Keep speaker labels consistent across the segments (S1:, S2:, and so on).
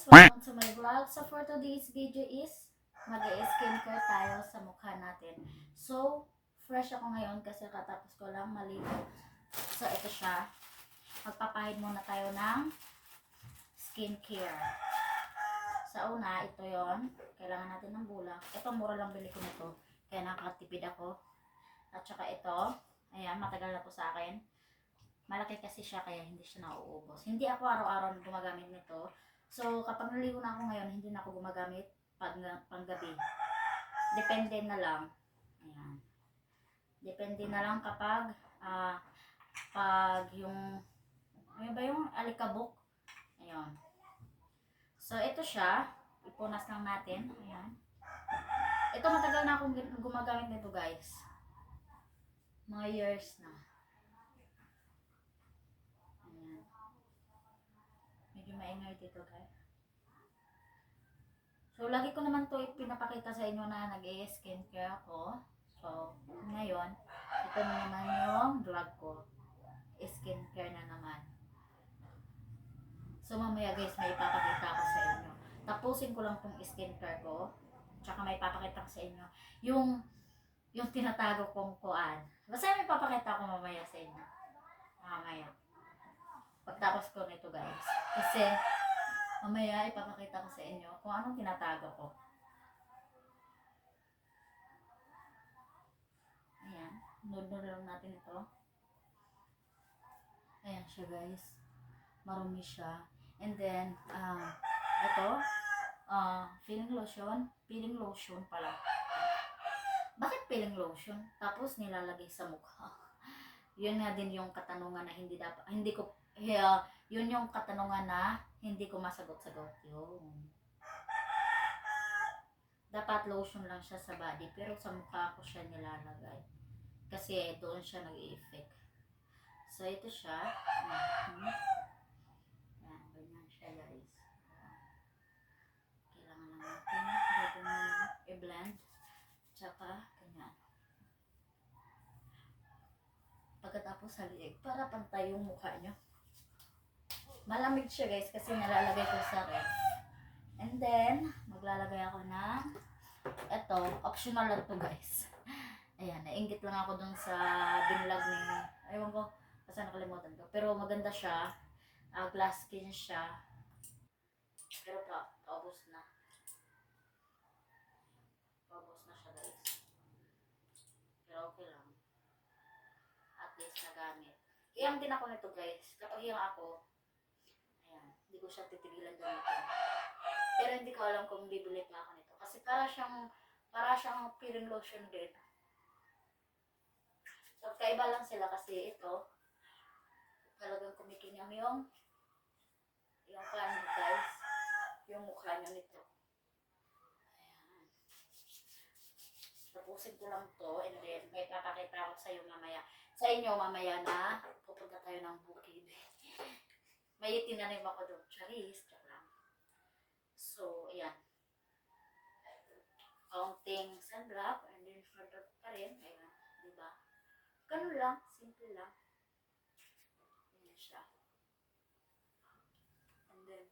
S1: Welcome to my vlog. So for today's video is mag-skincare tayo sa mukha natin. So, fresh ako ngayon kasi katapos ko lang maligo. So ito siya. Magpapahid muna tayo ng skincare. Sa una, ito yon. Kailangan natin ng bulak. Ito, mura lang bili ko nito. Kaya nakatipid ako. At saka ito, ayan, matagal na to sa akin. Malaki kasi siya kaya hindi siya nauubos. Hindi ako araw-araw gumagamit nito. So, kapag naligo na ako ngayon, hindi na ako gumagamit panggabi. Depende na lang. Ayan. Depende na lang kapag pag yung ano ba yung alikabok. Ayan. So, ito siya. Ipunas lang natin. Ayan. Ito matagal na akong gumagamit nito, guys. Mga years na. Ayan. Medyo maingay dito, guys. So, lagi ko naman to pinapakita sa inyo na nag-skincare ako. So, ngayon, ito na naman yung vlog ko. Skincare na naman. So, mamaya guys, may ipapakita ko sa inyo. Tapusin ko lang tong skincare ko. Tsaka may ipapakita ko sa inyo. Yung tinatago kong kuan. Basta may ipapakita ko mamaya sa inyo. Mamaya. Pagtapos ko nito guys. Kasi, mamaya ipapakita ko sa inyo kung anong tinatago ko. Ayan. Nod-nod lang natin ito. Ayan siya guys. Marumi siya. And then, ito, peeling lotion. Peeling lotion pala. Bakit peeling lotion? Tapos nilalagay sa mukha. Yun nga din yung katanungan na yun yung katanungan na hindi ko masagot-sagot yun. Dapat lotion lang siya sa body, pero sa mukha ko siya nilalagay. Kasi doon siya nag-i-effect. So, ito siya. Yan, ganyan siya guys. Kailangan lang natin bago mo i-blend. Tsaka, ganyan. Pagkatapos sa liig, para pantay yung mukha nyo. Malamig siya guys kasi nalalagay ko sa ref. And then, maglalagay ako ng eto, optional lang to guys. Ayan, nainggit lang ako dun sa binlog ni, aywan ko, kasi nakalimutan ko. Pero maganda siya, glass skin siya. Pero paubos na. Paubos na siya guys. Pero okay lang. At least nagamit. Hiyang din ako nito guys. Kapag hiyang ako, ayan, hindi ko siya titigilan gamitin. Pero hindi ko alam kung bibili pa ako nito. Kasi para siyang peeling lotion din. So, kaiba lang sila kasi ito, talagang kumikinyam yung kanin guys. Yung mukha niya nito. Ayan. Tapusin ko lang to and then may papakita ko sa inyo mamaya na pupunta tayo ng bukid. May itinanim ako doon. Charis. Lang. So, ayan. Counting sunblock and then sunblock pa rin. Ayan. Diba? Ganun lang. Simple lang. Ayan siya. And then,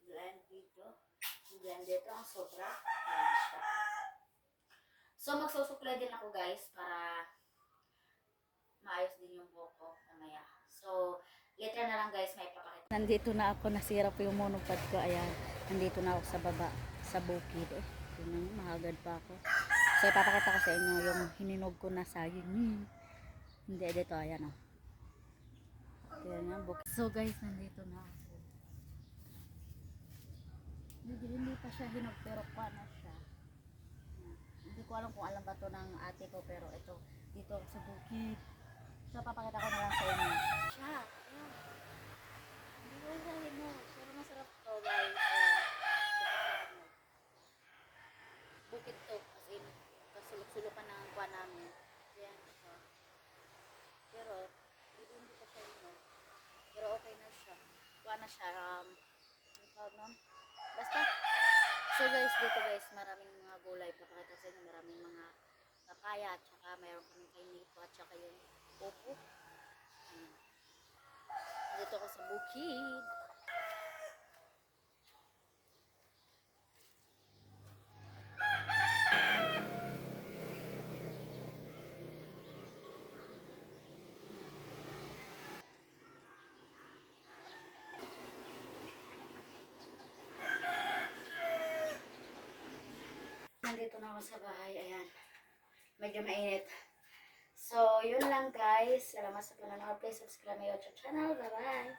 S1: blend dito. Blend dito ang sobra. Ayan siya. So, magsusuklay din ako guys para maayos din yung buhok ko mamaya. So, later na lang guys, may papakita. Nandito na ako, nasira po yung monopod ko. Ayan, nandito na ako sa baba, sa bukid. Yun, mahagad pa ako. So, ipapakita ko sa inyo yung hininog ko na saging. Hindi, dito, ayan o. Ayan na, bukid. So guys, nandito na ako. Hindi pa siya hinog, pero paano siya. Hindi ko alam kung alam ba to ng ate ko, pero ito, dito ako sa bukid. So, papakita ko na lang sa inyo. Siya, ayan. Hindi ko siya hinog. Pero masarap to guys. Bukid to, kasi kasulok-sulukan ng kuha namin. Ayan, ito. Pero, hindi pa siya hinog. Pero okay na siya. Kuha na siya, ano tawag nun? Basta, so guys, dito guys, maraming mga gulay. Papakita sa inyo, maraming mga papaya, at saka mayroon kami kay Nico, at saka yung opo. Dito ako sa bukid. nandito na ako sa bahay. Ayan. Medyo mainit. So, yun lang guys. Salamat sa panonood. Please subscribe my YouTube channel. Bye-bye!